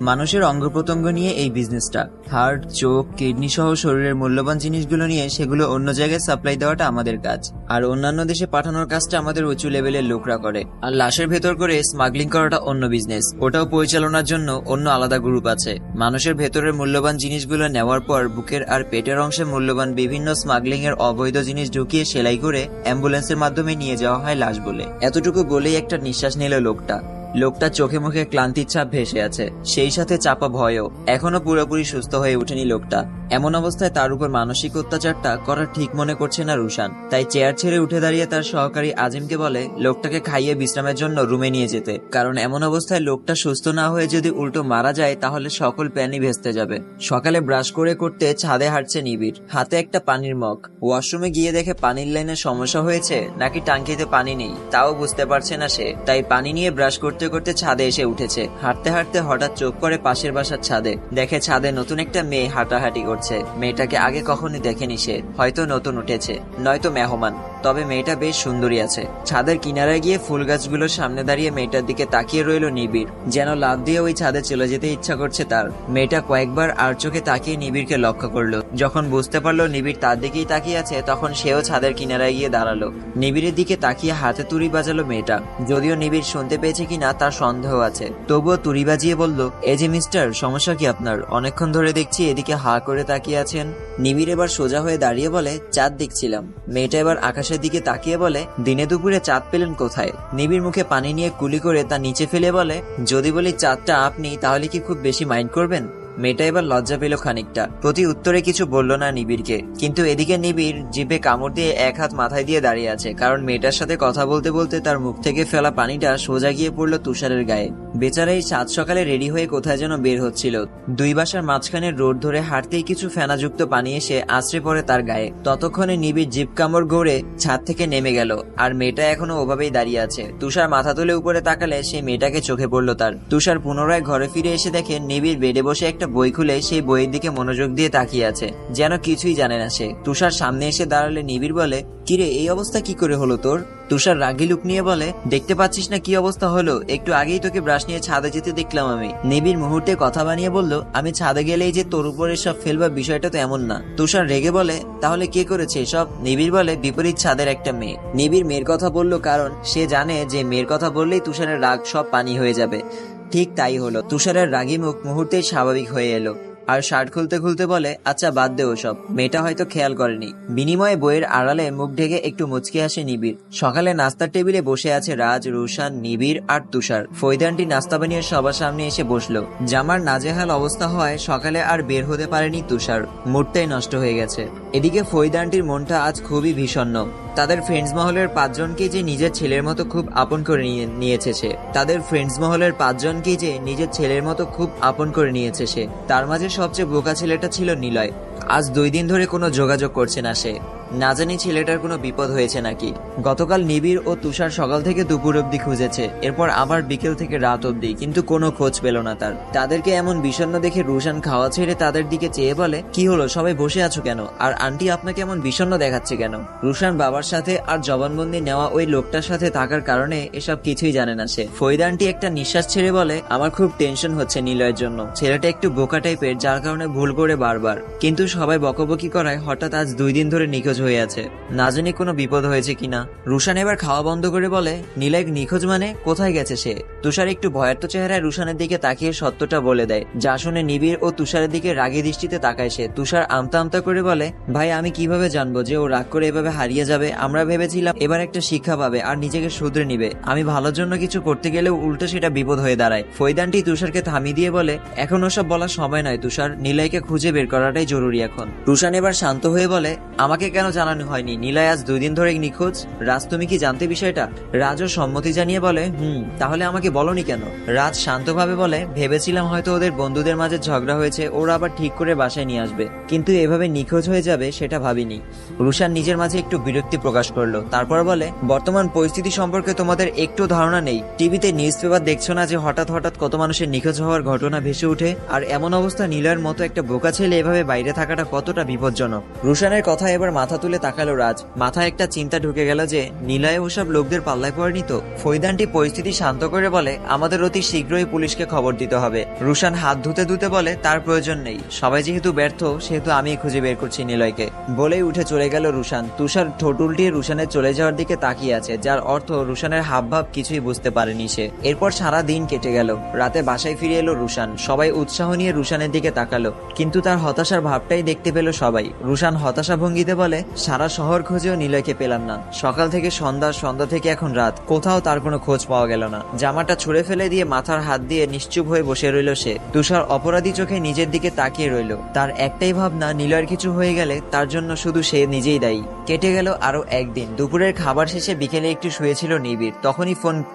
মানুষের অঙ্গ প্রত্যঙ্গ নিয়ে এই বিজনেসটা। হার্ট, চোখ, কিডনি সহ শরীরের মূল্যবান জিনিসগুলো নিয়ে সেগুলো অন্য জায়গায় সাপ্লাই দেওয়াটা আমাদের কাজ, আর অন্যান্য দেশে পাঠানোর কাজটা আমাদের উঁচু লেভেলের লোকরা করে। আর লাশের ভেতর করে স্মাগলিং করাটা অন্য বিজনেস, ওটাও পরিচালনার জন্য অন্য আলাদা গ্রুপ আছে। মানুষের ভেতরের মূল্যবান জিনিসগুলো নেওয়ার পর বুকের আর পেটের অংশে মূল্যবান বিভিন্ন স্মাগলিং এর অবৈধ জিনিস ঢুকিয়ে সেলাই করে অ্যাম্বুলেন্সের মাধ্যমে নিয়ে যাওয়া হয় লাশ বলে। এতটুকু বলেই একটা নিঃশ্বাস নিল লোকটা চোখে মুখে ক্লান্তির ছাপ ভেসে আছে, সেই সাথে চাপা ভয়ও। এখনো পুরোপুরি সুস্থ হয়ে ওঠেনি লোকটা। এমন অবস্থায় তার উপর মানসিক অত্যাচারটা করা ঠিক মনে করছে না রুশান। তাই চেয়ার ছেড়ে উঠে দাঁড়িয়ে তার সহকারী আজিমকে বলে লোকটাকে খাইয়ে বিশ্রামের জন্য রুমে নিয়ে যেতে, কারণ এমন অবস্থায় লোকটা সুস্থ না হয়ে যদি উল্টো মারা যায় তাহলে সকল প্ল্যানই ভেস্তে যাবে। সকালে ব্রাশ করতে ছাদে হাঁটছে নিবিড়, হাতে একটা পানির মগ। ওয়াশরুমে গিয়ে দেখে পানির লাইনে সমস্যা হয়েছে নাকি টাঙ্কিতে পানি নেই তাও বুঝতে পারছে না সে। তাই পানি নিয়ে ব্রাশ করতে ছাদে এসে উঠেছে। হাঁটতে হাঁটতে হঠাৎ চোখ পড়ে পাশের বাসার ছাদে। দেখে ছাদে নতুন একটা মেয়ে হাঁটাহাঁটি করছে। মেয়েটাকে আগে কখনো দেখেনি সে, হয়তো নতুন উঠেছে, নয়তো মেহমান। তবে মেয়েটা বেশ সুন্দরী আছে। ছাদের কিনারায় গিয়ে ফুল গাছগুলোর সামনে দাঁড়িয়ে মেয়েটার দিকে তাকিয়ে রইল নিবিড়, যেন লাফ দিয়ে ওই ছাদে চলে যেতে ইচ্ছা করছে তার। মেয়েটা কয়েকবার আর চোখে তাকিয়ে নিবিড়কে লক্ষ্য করলো। যখন বুঝতে পারলো নিবিড় তার দিকেই তাকিয়ে আছে, তখন সেও ছাদের কিনারায় গিয়ে দাঁড়ালো। নিবিড়ের দিকে তাকিয়ে হাতে তুড়ি বাজালো মেয়েটা। যদিও নিবিড় শুনতে পেয়েছে কিনা তার সন্দেহ আছে, তবুও তুড়ি বাজিয়ে বলল, এই যে মিস্টার, সমস্যা কি আপনার? অনেকক্ষণ ধরে দেখছি এদিকে হা করে তাকিয়ে আছেন। নিবিড় এবার সোজা হয়ে দাঁড়িয়ে বলে, চাঁদ দেখছিলাম। মেয়েটা এবার আকাশের দিকে তাকিয়ে বলে, দিনে দুপুরে চাঁদ পেলেন কোথায়? নিবিড় মুখে পানি নিয়ে কুলি করে তা নিচে ফেলে বলে, যদি বলি চাঁদটা আপনি, তাহলে কি খুব বেশি মাইন্ড করবেন? মেয়েটা এবার লজ্জা পেল খানিকটা, প্রতি উত্তরে কিছু বলল না নিবিড়কে। কিন্তু এদিকে নিবিড় জিভে কামড় দিয়ে এক হাত মাথায় দিয়ে দাঁড়িয়ে আছে, কারণ মেয়েটার সাথে কথা বলতে বলতে তার মুখ থেকে ফেলা পানিটা সোজা গিয়ে পড়লো তুষারের গায়ে। বেচারা এই সাত সকালে রেডি হয়ে কোথায় যেন বের হচ্ছিল। দুই বাসার মাঝখানে রোড ধরে হাঁটতেই কিছু ফেনাযুক্ত পানি এসে আছড়ে পড়ে তার গায়ে। ততক্ষণে নিবিড় জিভ কামড় গড়ে ছাদ থেকে নেমে গেল, আর মেয়েটা এখনো ওভাবেই দাঁড়িয়ে আছে। তুষার মাথা তুলে উপরে তাকালে সেই মেয়েটাকে চোখে পড়লো তার। তুষার পুনরায় ঘরে ফিরে এসে দেখে নিবিড় বেডে বসে একটা বই খুলে সেই বইয়ের দিকে মনোযোগ দিয়ে তাকিয়ে আছে, যেন কিছুই জানে না সে। তুষার সামনে এসে দাঁড়ালে নিবিড় বলে, কিরে এই অবস্থা কি করে হলো তোর? তুষার রাগী লুক নিয়ে বলে, দেখতে পাচ্ছিস না কি অবস্থা হলো? একটু আগেই তোকে ব্রাশ নিয়ে ছাদে যেতে দেখলাম আমি। নিবিড় মুহূর্তে কথা বানিয়ে বলল, আমি ছাদে গেলেই যে তোর উপরে সব ফেলবা, বিষয়টা তো এমন না। তুষার রেগে বলে, তাহলে কে করেছে এসব? নিবিড় বলে, বিপরীত ছাদের একটা মেয়ে। নিবিড় মেয়ের কথা বলল কারণ সে জানে যে মেয়ের কথা বললেই তুষারের রাগ সব পানি হয়ে যাবে। ঠিক তাই হলো। তুষারের রাগী মুখ মুহূর্তেই স্বাভাবিক হয়ে এলো, আর শার্ট খুলতে খুলতে বলে, আচ্ছা বাদ দে ওসব, মেয়েটা হয়তো খেয়াল করেনি। বিনিময়ে বইয়ের আড়ালে মুখ ঢেকে একটু মুচকে আসে নিবিড়। সকালে নাস্তার টেবিলে বসে আছে রাজ, রুশান, নিবিড় আর তুষার। ফৈদানটি নাস্তা বানিয়ে সবার সামনে এসে বসলো। জামার নাজেহাল অবস্থা হয় সকালে আর বের হতে পারেনি তুষার, মুডটাই নষ্ট হয়ে গেছে। এদিকে ফৈদানটির মনটা আজ খুবই বিষণ্ণ। তাদের ফ্রেন্ডস মহলের 5 জনকে যে নিজের ছেলের মতো খুব আপন করে নিয়েছে সে। তার মাঝে সবচেয়ে বোকা ছেলেটা ছিল নিলয়। আজ 2 দিন ধরে কোনো যোগাযোগ করছে না সে। না জানি ছেলেটার কোনো বিপদ হয়েছে নাকি। গতকাল নিবিড় ও তুষার সকাল থেকে দুপুর অব্দি খুঁজেছে, এরপর আবার বিকেল থেকে রাত অব্দি, কিন্তু কোনো খোঁজ পেল না তার। তাদেরকে এমন বিষণ্ণ দেখে রুশান খাওয়া ছেড়ে তাদের দিকে চেয়ে বলে, কি হলো সবাই বসে আছো কেন? আর আন্টি আপনাকে এমন বিষণ্ণ দেখাচ্ছে কেন? রুশান বাবার সাথে আর জবানবন্দি নেওয়া ওই লোকটার সাথে থাকার কারণে এসব কিছুই জানে না সে। ফৈদ আন্টি একটা নিঃশ্বাস ছেড়ে বলে, আমার খুব টেনশন হচ্ছে নিলয়ের জন্য। ছেলেটা একটু বোকা টাইপের, যার কারণে ভুল করে বারবার, কিন্তু সবাই বকবকি করায় হঠাৎ আজ 2 দিন ধরে নিখোঁজ হয়ে আছে। না জানি কোনো বিপদ হয়েছে কিনা। রুশান এবার খাওয়া বন্ধ করে বলে, নিলয় নিখোঁজ মানে? কোথায় গেছে সে? তুষার একটু ভয়ার্ত চেহারায় রুশানের দিকে তাকিয়ে সত্যটা বলে দেয়, যা শুনে নিবিড় ও তুষারের দিকে রাগী দৃষ্টিতে তাকায় সে। তুষার আমতা আমতা করে বলে, ভাই আমি কিভাবে জানবো যে ও রাগ করে এভাবে হারিয়ে যাবে? আমরা ভেবেছিলাম এবার একটা শিক্ষা পাবে আর নিজেকে শুধরে নিবে। আমি ভালোর জন্য কিছু করতে গেলেও উল্টো সেটা বিপদ হয়ে দাঁড়ায়। ফৈদানটি তুষারকে থামিয়ে দিয়ে বলে, এখন ওসব বলার সময় নয় তুষার, নিলয়কে খুঁজে বের করাটাই জরুরি এখন। রুশান এবার শান্ত হয়ে বলে, আমাকে কেন জানানো হয়নি? নিলয় আজ 2 দিন ধরে নিখোঁজ। রাজ তুমি কি জানতে বিষয়টা? রাজও সম্মতি জানিয়ে বলে, তাহলে আমাকে বলনি কেন? রাজ শান্তভাবে বলে, ভেবেছিলাম হয়তো ওদের বন্ধুদের মাঝে ঝগড়া হয়েছে, ওরা আবার ঠিক করে বাসায় নিয়ে আসবে, কিন্তু এভাবে নিখোঁজ হয়ে যাবে সেটা ভাবিনি। রুশান নিজের মাঝে একটু বিরক্তি প্রকাশ করলো, তারপর বলে, বর্তমান পরিস্থিতি সম্পর্কে তোমাদের একটু ধারণা নেই? টিভিতে নিউজ পেপার দেখছো না যে হঠাৎ হঠাৎ কত মানুষের নিখোঁজ হওয়ার ঘটনা ভেসে উঠে? আর এমন অবস্থা নিলয়ের মতো একটা বোকা ছেলে এভাবে বাইরে থাকাটা থাকাটা কতটা বিপজ্জনক। রুশানের কথা এবার মাথা তুলে তাকালো রাজ। মাথায় একটা চিন্তা ঢুকে গেল যে নিলয় ওসব লোকদের পাল্লায় পড়েনি তো। ফৈদানটি পরিস্থিতি শান্ত করে বলে, আমাদের অতি শীঘ্রই পুলিশকে খবর দিতে হবে। রুশান হাত ধুতে ধুতে বলে, তার প্রয়োজন নেই, সবাই যেহেতু ব্যর্থ সেহেতু আমি খুঁজে বের করছি নিলয়কে। বলেই উঠে চলে গেল রুশান। তুষার ঠোঁট উল্টিয়ে রুশানের চলে যাওয়ার দিকে তাকিয়ে আছে, যার অর্থ রুশানের হাবভাব কিছুই বুঝতে পারেনি সে। এরপর সারা দিন কেটে গেল। রাতে বাসায় ফিরে এলো রুশান। সবাই উৎসাহ নিয়ে রুশানের দিকে তাকালো, কিন্তু তার হতাশার ভাবটাই দেখতে পেল সবাই। রুশান হতাশা ভঙ্গিতে বলে, সারা শহর খুঁজেও নিলয়কে পেলাম না। সকাল থেকে সন্ধ্যা, সন্ধ্যা থেকে এখন রাত, কোথাও তার কোনো খোঁজ পাওয়া গেল না। জামাটা ছুঁড়ে ফেলে দিয়ে মাথার হাত দিয়ে নিশ্চুপ হয়ে বসে রইল সে। তুষার অপরাধী চোখে নিজের দিকে তাকিয়ে রইল। তার একটাই ভাবনা, নিলয়ের কিছু হয়ে গেলে তার জন্য শুধু সে নিজেই দায়ী। কেটে গেল আরো একদিন। দুপুরের খাবার শেষে বিকেলে একটু শুয়েছিল নিবিড়।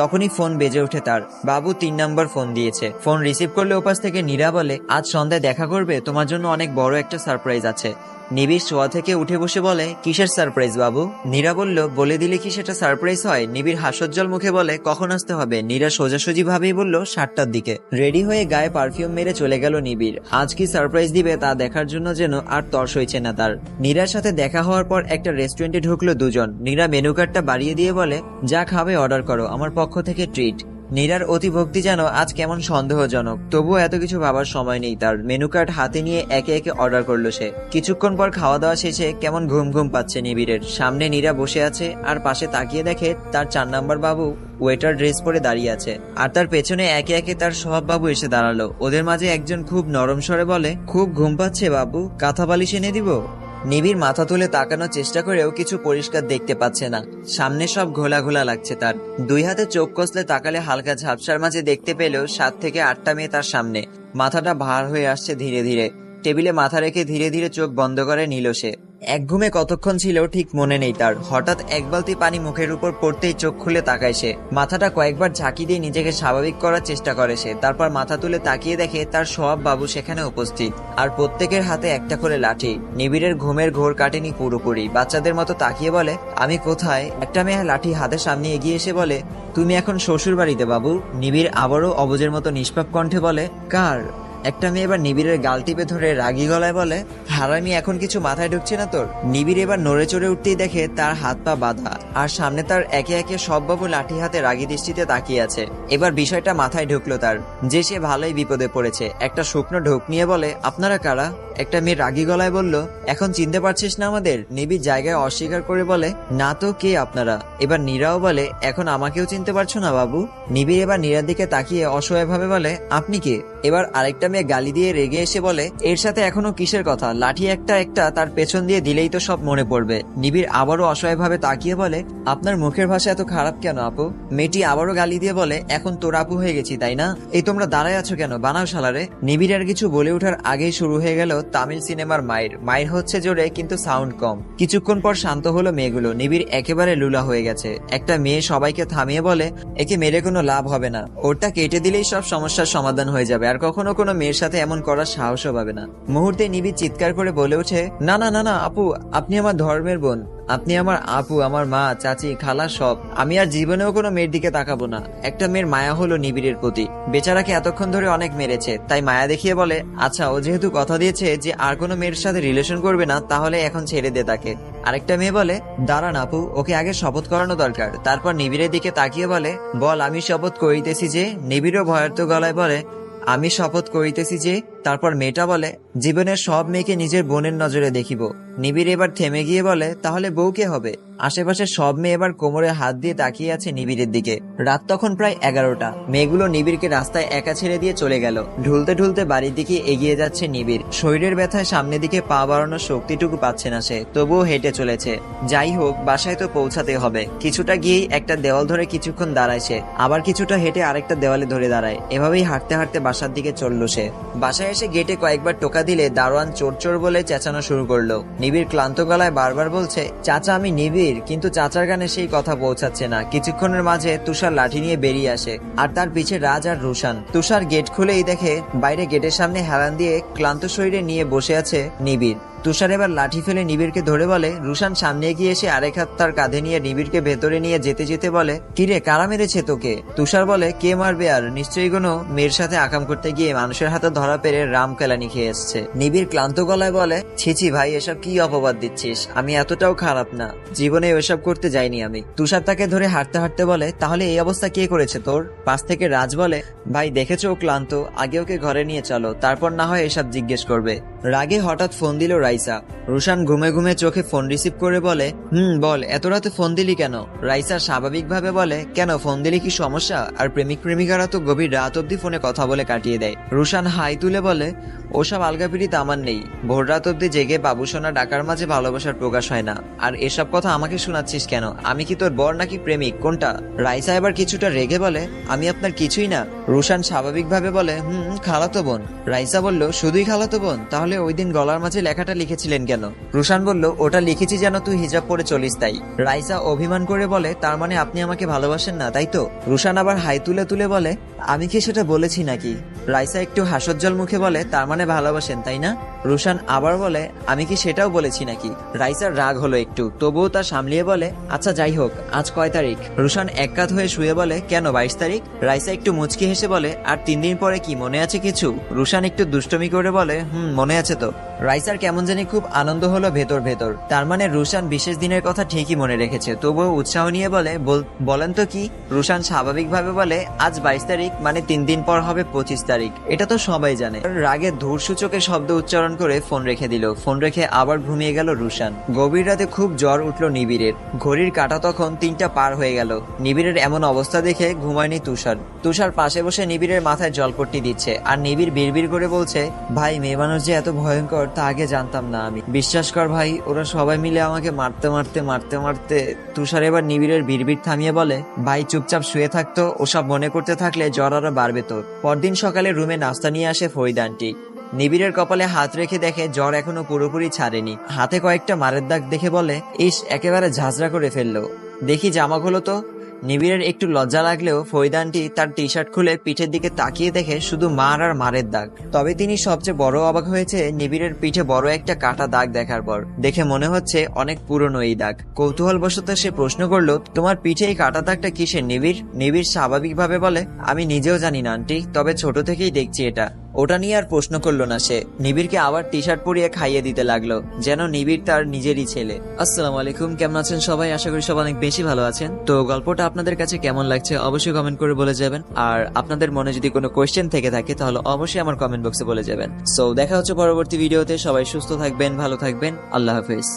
তখনই ফোন বেজে ওঠে তার। বাবু 3 নম্বর ফোন দিয়েছে। ফোন রিসিভ করলে ওপাশ থেকে নীরা বলে, আজ সন্ধ্যায় দেখা করবে, তোমার জন্য অনেক বড় একটা সারপ্রাইজ আছে। নিবিড় শোয়া থেকে উঠে বসে বলে, কিসের সারপ্রাইজ বাবু? নীরা বলল, বলে দিলে কি সেটা সারপ্রাইজ হয়? নিবিড় হাস্যোজ্জ্বল মুখে বলে, কখন আসতে হবে? নীরা সোজাসুজি ভাবেই বলল, 7টার দিকে। রেডি হয়ে গায়ে পারফিউম মেরে চলে গেল নিবিড়। আজ কি সারপ্রাইজ দিবে তা দেখার জন্য যেন আর তর সইছে না তার। নীরার সাথে দেখা হওয়ার পর একটা রেস্টুরেন্টে ঢুকলো দুজন। নীরা মেনু কার্ডটা বাড়িয়ে দিয়ে বলে, যা খাবে অর্ডার করো, আমার পক্ষ থেকে ট্রিট। নীরার অতিভক্তি যেন আজ কেমন সন্দেহজনক, তবুও এত কিছু ভাবার সময় নেই তার। মেনু কার্ড হাতে নিয়ে একে একে অর্ডার করলো সে। কিছুক্ষণ পর খাওয়া দাওয়া শেষে কেমন ঘুম ঘুম পাচ্ছে নিবিড়ের। সামনে নীরা বসে আছে, আর পাশে তাকিয়ে দেখে তার 4 নাম্বার বাবু ওয়েটার ড্রেস পরে দাঁড়িয়ে আছে, আর তার পেছনে একে একে তার সব বাবু এসে দাঁড়ালো। ওদের মাঝে একজন খুব নরম স্বরে বলে, খুব ঘুম পাচ্ছে বাবু, কাঁথা বালিশ এনে দিব? নিবিড় মাথা তুলে তাকানোর চেষ্টা করেও কিছু পরিষ্কার দেখতে পাচ্ছে না। সামনে সব ঘোলা ঘোলা লাগছে তার। 2 হাতে চোখ কষলে তাকালে হালকা ঝাপসার মাঝে দেখতে পেলেও 7 থেকে 8টা মেয়ে তার সামনে। মাথাটা ভার হয়ে আসছে ধীরে ধীরে। টেবিলে মাথা রেখে ধীরে ধীরে চোখ বন্ধ করে নিল সে। এক ঘুমে কতক্ষণ ছিল ঠিক মনে নেই তার। হঠাৎ এক বালতি পানি মুখের উপর পড়তেই চোখ খুলে তাকায় সে। মাথাটা কয়েকবার ঝাঁকি দিয়ে নিজেকে স্বাভাবিক করার চেষ্টা করে সে। তারপর মাথা তুলে তাকিয়ে দেখে তার সব বাবু সেখানে উপস্থিত, আর প্রত্যেকের হাতে একটা করে লাঠি। নিবিড়ের ঘুমের ঘোর কাটেনি পুরোপুরি। বাচ্চাদের মতো তাকিয়ে বলে, আমি কোথায়? একটা মেয়ে লাঠি হাতে সামনে এগিয়ে এসে বলে, তুমি এখন শ্বশুর বাড়িতে বাবু। নিবিড় আবারও অবুঝের মতো নিষ্পাপ কণ্ঠে বলে, কার? একটা মেয়ে এবার নিবিড়ের গাল টিপে ধরে রাগী গলায় বলে, হারামি, এখন কিছু মাথায় ঢুকছে না তোর? নিবিড় এবার নড়ে চড়ে উঠতেই দেখে তার হাত পা বাঁধা, আর সামনে তার একে একে সব বাবু লাঠি হাতে রাগী দৃষ্টিতে তাকিয়ে আছে। এবার বিষয়টা মাথায় ঢুকলো তার, যে সে ভালোই বিপদে পড়েছে। একটা শুকনো ঢোক নিয়ে বলে, আপনারা কারা? একটা মেয়ে রাগী গলায় বলল, এখন চিনতে পারছিস না আমাদের? নিবিড় জায়গায় অস্বীকার করে বলে, না তো, কে আপনারা? এবার নীরাও বলে, এখন আমাকেও চিনতে পারছো না বাবু? নিবিড় এবার নীরার দিকে তাকিয়ে অসহায় ভাবে বলে, আপনি কে? এবার আরেকটা মেয়ে গালি দিয়ে রেগে এসে বলে, এর সাথে এখনো কিসের কথা? লাঠি একটা একটা তার পেছন দিয়ে দিলেই তো সব মনে পড়বে। নিবিড় আবারও অসহায় ভাবে তাকিয়ে বলে, আপনার মুখের ভাষা এত খারাপ কেন আপু? মেয়েটি আবারও গালি দিয়ে বলে, এখন তোর আপু হয়ে গেছি তাই না? এই তোমরা দাঁড়ায় আছো কেন? বানাও শালারে। নিবিড় আর কিছু বলে ওঠার আগেই শুরু হয়ে গেল তামিল সিনেমার মায়ের হচ্ছে জোরে, কিন্তু সাউন্ড কম। কিছুক্ষণ পর শান্ত হলো মেয়েগুলো। নিবিড় একেবারে লুলা হয়ে গেছে। একটা মেয়ে সবাইকে থামিয়ে বলে, একে মেরে কোনো লাভ হবে না, ওরটা কেটে দিলেই সব সমস্যার সমাধান হয়ে যাবে, আর কখনো কোনো মেয়ের সাথে এমন করার সাহসও পাবে না। মুহূর্তে নিবিড় চিৎকার করে বলে ওঠে, না না না না আপু, আপনি আমার ধর্মের বোন, আপনি আমার আপু, আমার মা, চাচি, খালা সব। আমি আর জীবনেও কোনো মেয়ের দিকে তাকাবো না। একটা মেয়ের মায়া হলো নিবিড়ের প্রতি। বেচারাকে এতক্ষণ ধরে অনেক মেরেছে, তাই মায়া দেখিয়ে বলে, আচ্ছা, ও যেহেতু কথা দিয়েছে যে আর কোনো মেয়ের সাথে রিলেশন করবে না, তাহলে এখন ছেড়ে দে তাকে। আরেকটা মেয়ে বলে, দাঁড়ান আপু, ওকে আগে শপথ করানো দরকার। তারপর নিবিড়ের দিকে তাকিয়ে বলে, বল, আমি শপথ করিতেছি যে। নিবিড়ও ভয়ার্থ গলায় বলে, আমি শপথ করিতেছি যে। তারপর মেয়েটা বলে, জীবনের সব মেয়েকে নিজের বোনের নজরে দেখিব। নিবিড় এবার থেমে গিয়ে বলে, তাহলে বউ কে হবে? আশেপাশে সব মেয়ে এবার কোমরে হাত দিয়ে তাকিয়ে আছে নিবিড়ের দিকে। রাত তখন প্রায় 11টা। মেয়েগুলো নিবিড়কে রাস্তায় একা ছেড়ে দিয়ে চলে গেল। ঢুলতে ঢুলতে বাড়ির দিকে এগিয়ে যাচ্ছে নিবিড়। শরীরের ব্যথায় সামনের দিকে পা বাড়ানোর শক্তিটুকু পাচ্ছে না সে, তবুও হেঁটে চলেছে। যাই হোক, বাসায় তো পৌঁছাতে হবে। কিছুটা গিয়েই একটা দেওয়াল ধরে কিছুক্ষণ দাঁড়ায় সে, আবার কিছুটা হেঁটে আরেকটা দেওয়ালে ধরে দাঁড়ায়। এভাবেই হাঁটতে হাঁটতে বাসার দিকে চলল সে। বাসায় এসে গেটে কয়েকবার টোকা দিলে দারোয়ান চোর চোর বলে চেঁচানো শুরু করলো। নিবিড় ক্লান্ত গলায় বারবার বলছে, চাচা আমি নিবিড়, কিন্তু চাচার গানে সেই কথা পৌঁছাচ্ছে না। কিছুক্ষণের মাঝে তুষার লাঠি নিয়ে বেরিয়ে আসে, আর তার পিছে রাজ আর রুশান। তুষার গেট খুলেই দেখে বাইরে গেটের সামনে হেলান দিয়ে ক্লান্ত শরীরে নিয়ে বসে আছে নিবিড়। তুষার এবার লাঠি ফেলে নিবিড়কে ধরে বলে। রুশান সামনে এগিয়ে এসে আরেক হাত তার কাঁধে নিয়ে নিবিড়কে ভেতরে নিয়ে যেতে যেতে বলে, কিরে কারা মেরেছে তোকে? তুষার বলে, কে মারবে আর, নিশ্চয়ই কোনো মেয়ের সাথে আকাম করতে গিয়ে মানুষের হাতে ধরা পেরে রাম কেলানি খেয়ে এসছে। নিবিড় ক্লান্ত গলায় বলে, ছিছি ভাই, এসব কি অপবাদ দিচ্ছিস? আমি এতটাও খারাপ না, জীবনে ওসব করতে যাইনি আমি। তুষার তাকে ধরে হাঁটতে হাঁটতে বলে, তাহলে এই অবস্থা কে করেছে তোর? পাশ থেকে রাজ বলে, ভাই দেখেছো ও ক্লান্ত, আগে ওকে ঘরে নিয়ে চলো, তারপর না হয় এসব জিজ্ঞেস করবে। রাগে হঠাৎ ফোন দিল রাইসা। রুশান ঘুমে ঘুমে চোখে ফোন রিসিভ করে বলে, বল, এত রাতে ফোন দিলি কেন? রাইসা স্বাভাবিকভাবে বলে, কেন ফোন দিলি কি সমস্যা? আর প্রেমিক প্রেমিকারা তো গভীর রাত অব্দি ফোনে কথা বলে কাটিয়ে দেয়। রুশান হাই তুলে বলে, ওসব আলগাপিড়িত আমার নেই, ভোর রাত অব্দি জেগে বাবুসোনা ডাকার মাঝে ভালোবাসার প্রকাশ হয় না। আর এসব কথা আমাকে শোনাচ্ছিস কেন? আমি কি তোর বর নাকি প্রেমিক, কোনটা? রাইসা এবার কিছুটা রেগে বলে, আমি আপনার কিছুই না। রুশান স্বাভাবিকভাবে বলে, খালাতো বোন। রাইসা বলল, শুধুই খালাতো বোন? তাহলে ওই দিন গলার মাঝে লেখাটা লিখেছিলেন কেন? রুশান বলল, ওটা লিখেছি যেন তুই হিজাব পরে চলিস তাই। রাইসা অভিমান করে বলে, তার মানে আপনি আমাকে ভালোবাসেন না, তাই তো? রুশান আবার হাই তুলে তুলে বলে, আমি কি সেটা বলেছি নাকি? রাইসা একটু হাস্যোজ্জ্বল মুখে বলে, তার মানে ভালোবাসেন তাই না? রুশান আবার বলে, আমি কি সেটাও বলেছি নাকি? রাইসার রাগ হলো একটু, তবুও তা সামলিয়ে বলে, আচ্ছা যাই হোক, আজ কয় তারিখ? রুশান এককাত হয়ে শুয়ে বলে, কেন 22 তারিখ? রাইসা একটু মুচকি হেসে বলে, আর 3 দিন পরে কি মনে আছে কিছু? রুশান একটু দুষ্টমি করে বলে, মনে আছে তো। রাইসার কেমন জানি খুব আনন্দ হলো ভেতর ভেতর, তার মানে রুশান বিশেষ দিনের কথা ঠিকই মনে রেখেছে। তবুও উৎসাহ নিয়ে বলে, বলেন তো কি? রুশান স্বাভাবিকভাবে বলে, আজ 22 তারিখ, মানে 3 দিন পর হবে 25 তারিখ, এটা তো সবাই জানে। রাগে ধূর সূচকের শব্দ উচ্চারণ করে ফোন রেখে দিল। ফোন রেখে আবার ঘুমিয়ে গেল রুশান। গভীর রাতে খুব জ্বর উঠল নিবিড়ের। ঘড়ির কাঁটা তখন 3টা পার হয়ে গেল। নিবিড়ের এমন অবস্থা দেখে ঘুমায়নি তুষার। তুষার পাশে বসে নিবিড়ের মাথায় জলপট্টি দিচ্ছে, আর নিবিড় বিড়বিড় করে বলছে, ভাই মেয়ে মানুষ যে এত ভয়ঙ্কর তা আগে জানতাম না আমি। বিশ্বাস কর ভাই, ওরা সবাই মিলে আমাকে মারতে মারতে মারতে মারতে। তুষার এবার নিবিড়ের বিড়বিড় থামিয়ে বলে, ভাই চুপচাপ শুয়ে থাকতো, ওসব মনে করতে থাকলে জ্বর আরো বাড়বে তোর। পরদিন সকালে রুমে নাস্তা নিয়ে আসে ফরিদা আন্টি। নিবিড়ের কপালে হাত রেখে দেখে জ্বর এখনো পুরোপুরি ছাড়েনি। হাতে কয়েকটা মারের দাগ দেখে বলে, ইস, একেবারে ঝাঁঝরা করে ফেললো। দেখি জামা খোলো তো। নিবিড়ের একটু লজ্জা লাগলেও ফরিদা আন্টি তার টি শার্ট খুলে পিঠের দিকে তাকিয়ে দেখে শুধু মার আর মারের দাগ। তবে তিনি সবচেয়ে বড় অবাক হয়েছে নিবিড়ের পিঠে বড় একটা কাটা দাগ দেখার পর। দেখে মনে হচ্ছে অনেক পুরনো এই দাগ। কৌতূহল বশত সে প্রশ্ন করলো, তোমার পিঠে এই কাটা দাগটা কিসের নিবিড়? নিবিড় স্বাভাবিকভাবে বলে, আমি নিজেও জানি না আন্টি, তবে ছোট থেকেই দেখছি এটা। ওটা নিয়ে আর প্রশ্ন করলো না সে। নিবিড়কে আবার টি শার্ট পরিয়ে খাইয়ে দিতে লাগলো, যেন নিবিড় তার নিজেরই ছেলে। আসসালামু আলাইকুম, কেমন আছেন সবাই? আশা করি সবাই অনেক বেশি ভালো আছেন। তো গল্পটা আপনাদের কাছে কেমন লাগছে অবশ্যই কমেন্ট করে বলে যাবেন। আর আপনাদের মনে যদি কোনো কোয়েশ্চেন থেকে থাকে তাহলে অবশ্যই আমার কমেন্ট বক্সে বলে যাবেন। সো দেখা হচ্ছে পরবর্তী ভিডিওতে। সবাই সুস্থ থাকবেন, ভালো থাকবেন, আল্লাহ হাফেজ।